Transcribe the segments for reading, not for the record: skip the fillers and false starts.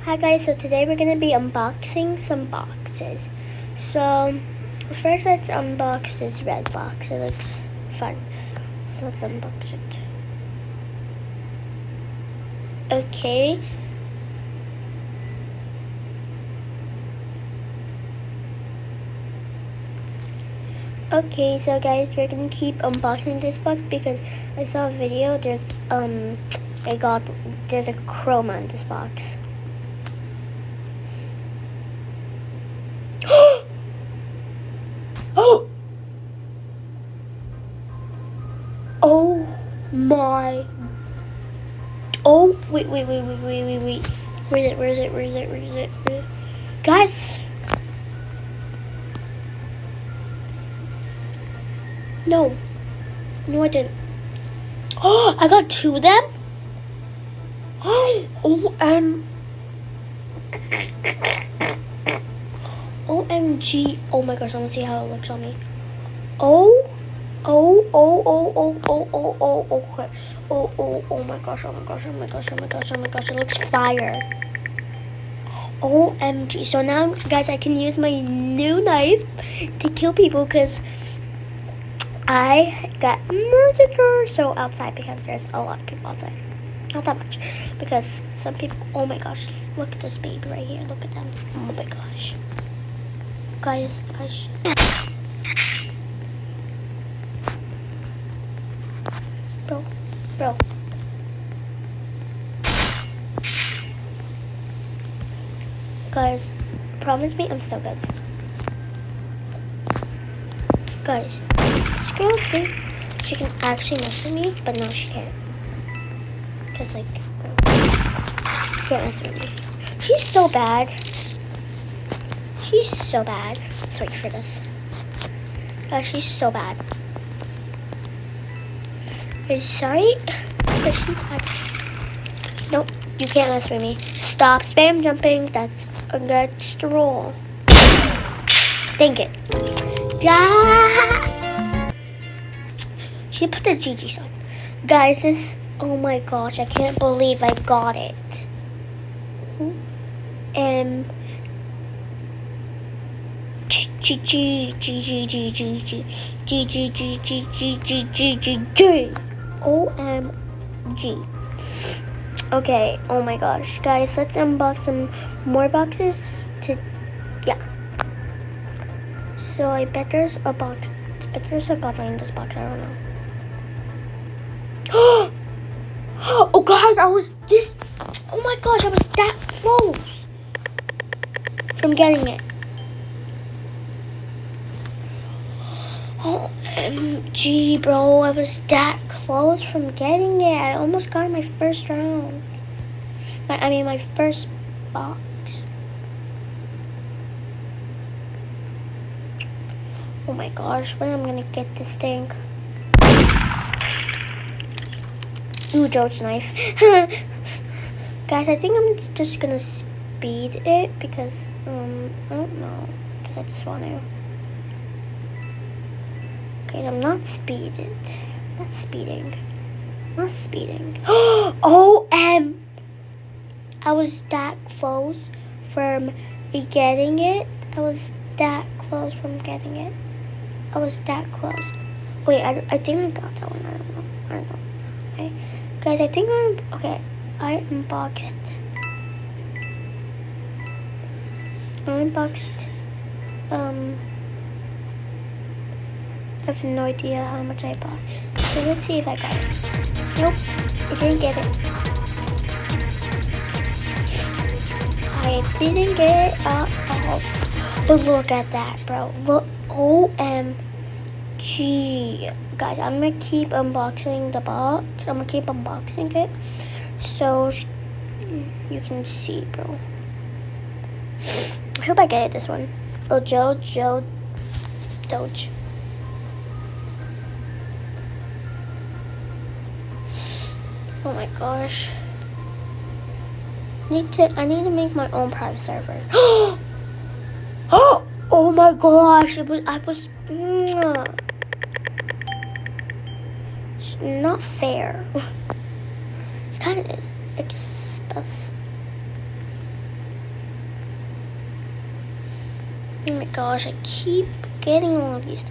Hi guys, so today we're gonna be unboxing some boxes. So first let's unbox this red box. It looks fun. So let's unbox it. Okay. Okay, so guys, we're gonna keep unboxing this box because I saw a video. There's a chroma in this box. Oh! Oh my! Oh wait! Where is it? Guys! No, I didn't. Oh, I got two of them. OMG! Oh my gosh! I want to see how it looks on me. Oh my gosh, it looks fire. OMG. So now, guys, I can use my new knife to kill people because I got murdered. So outside, because there's a lot of people outside. Not that much, because some people, oh my gosh, look at this baby right here. Look at them. Oh my gosh. Guys, Bro. Guys, promise me I'm so good. Guys, this girl thinks she can actually mess with me, but no, she can't. Because, like, she can't mess with me. She's so bad. Let's wait for this. Guys, she's so bad. I'm sorry, but she's actually... Nope, you can't mess with me. Stop spam jumping. That's against the rule. Dang it. Yeah. She put the GG sign. Guys, this... Oh my gosh, I can't believe I got it. OMG. Okay, oh my gosh. Guys, let's unbox some more boxes yeah. So I bet there's a box. There's a bottle in this box, I don't know. Oh guys, oh my gosh, I was that close from getting it. OMG, bro, I was that close from getting it. I almost got in my first round. My first box. Oh my gosh, when am I gonna get this thing? Ooh, Joe's knife. Guys, I think I'm just gonna speed it because, I don't know, because I just want to. Okay, I'm not speeding. Not speeding. I was that close from getting it. I was that close. Wait, I think I got that one. I don't know. Okay. Guys, I think I unboxed. I have no idea how much I bought. So let's see if I got it. Nope, I didn't get it. But look at that, bro. Look, OMG. Guys, I'm gonna keep unboxing the box. I'm gonna keep unboxing it so you can see, bro. I hope I get it this one. Oh, Joe Doge. Oh my gosh. I need to make my own private server. Oh my gosh. I was it's not fair. Kind of expensive. gosh, I keep getting all of these.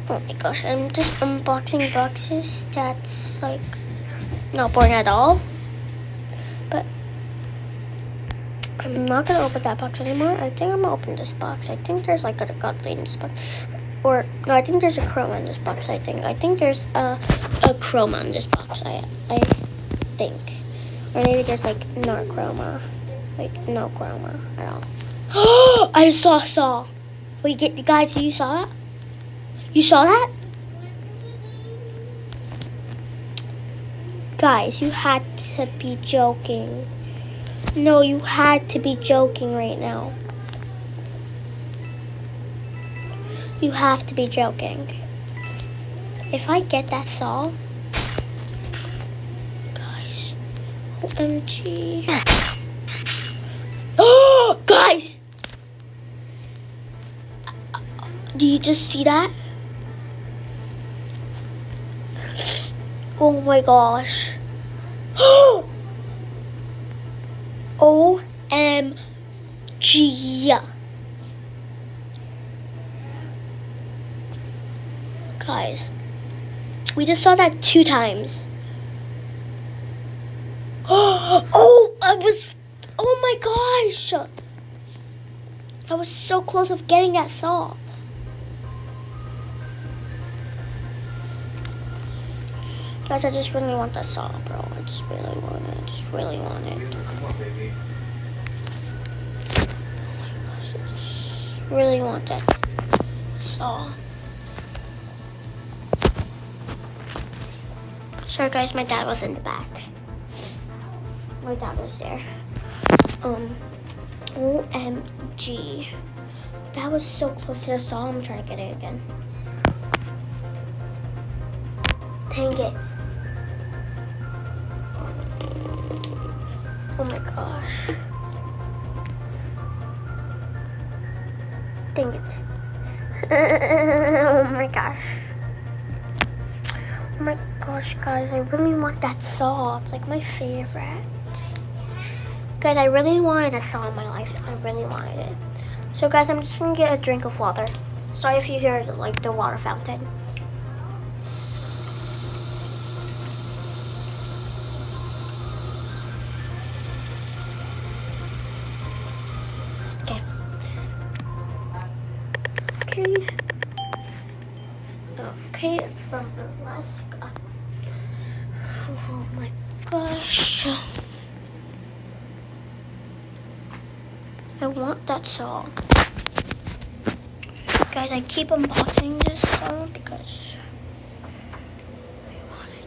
Oh my gosh, I'm just unboxing boxes. That's like not boring at all. But I'm not gonna open that box anymore. I think I'm gonna open this box. I think there's like a godly in this box. Or no, I think there's a chroma in this box. I think there's a chroma in this box. I think. Or maybe there's like no chroma. Like no chroma at all. I saw. Wait, you guys, you saw that? You saw that? Guys, you had to be joking. No, you had to be joking right now. You have to be joking. If I get that saw, guys, OMG. Oh, guys! Do you just see that? Oh my gosh. OMG. Guys, we just saw that 2 times. Oh my gosh. I was so close of getting that saw. Guys, I just really want that saw, bro. I just really want it. Come on, baby. Oh my gosh, I just really want that saw. Sorry guys, my dad was in the back. My dad was there. OMG. That was so close to the saw. I'm trying to get it again. Dang it. Oh my gosh. Dang it. Oh my gosh. Oh my gosh, guys, I really want that saw. It's like my favorite. Guys, I really wanted a saw in my life. I really wanted it. So guys, I'm just gonna get a drink of water. Sorry if you hear like the water fountain. Okay, from Alaska. Oh my gosh. I want that song. Guys, I keep unboxing this song because I want it.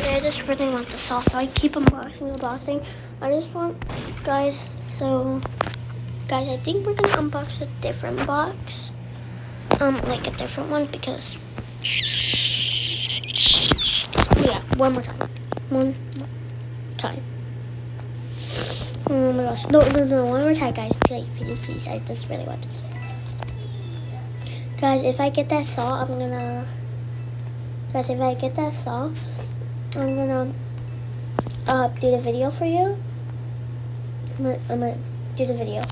I just really want the sauce, so I keep unboxing. I just want, guys, guys, I think we're gonna unbox a different box. Like a different one because, yeah, one more time. One more time. Oh my gosh, no, one more time, guys, please, I just really want it. Guys, if I get that saw, I'm gonna do the video for you. I'm gonna do the video.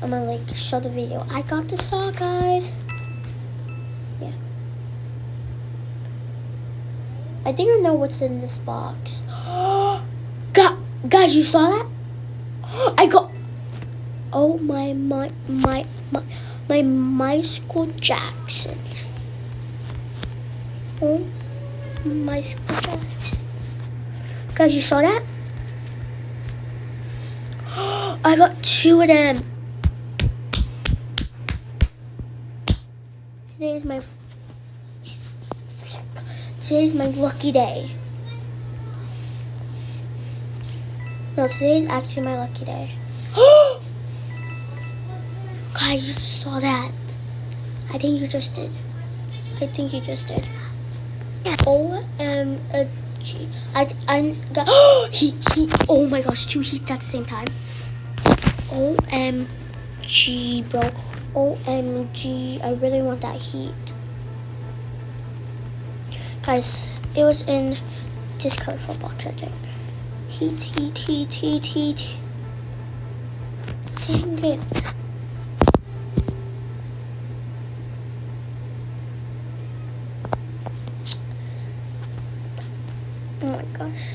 I'm gonna like show the video. I got the saw, guys. Yeah. I think I know what's in this box. Guys, you saw that? I got. Oh my Michael Jackson. Oh, Michael Jackson. Guys, you saw that? I got 2 of them. Today's my lucky day. No, today's actually my lucky day. Guys, you just saw that. I think you just did. OMG. I got heat. Oh my gosh, 2 heats at the same time. OMG, bro. OMG. I really want that heat. Guys, It was in this colorful box, I think. Heat. Dang it. Oh my gosh.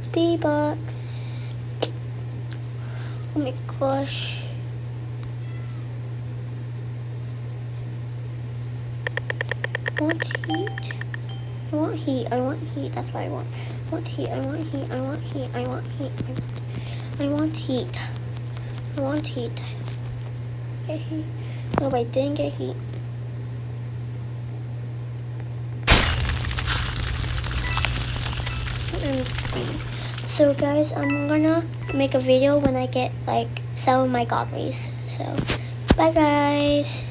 Speed box. Oh my gosh. I want heat. I want heat. I want heat. That's what I want. I want heat. I want heat. I want heat. I want heat. I want heat. I want heat. Get heat. No, I didn't get heat. So guys, I'm gonna make a video when I get like some of my godlies. So bye guys.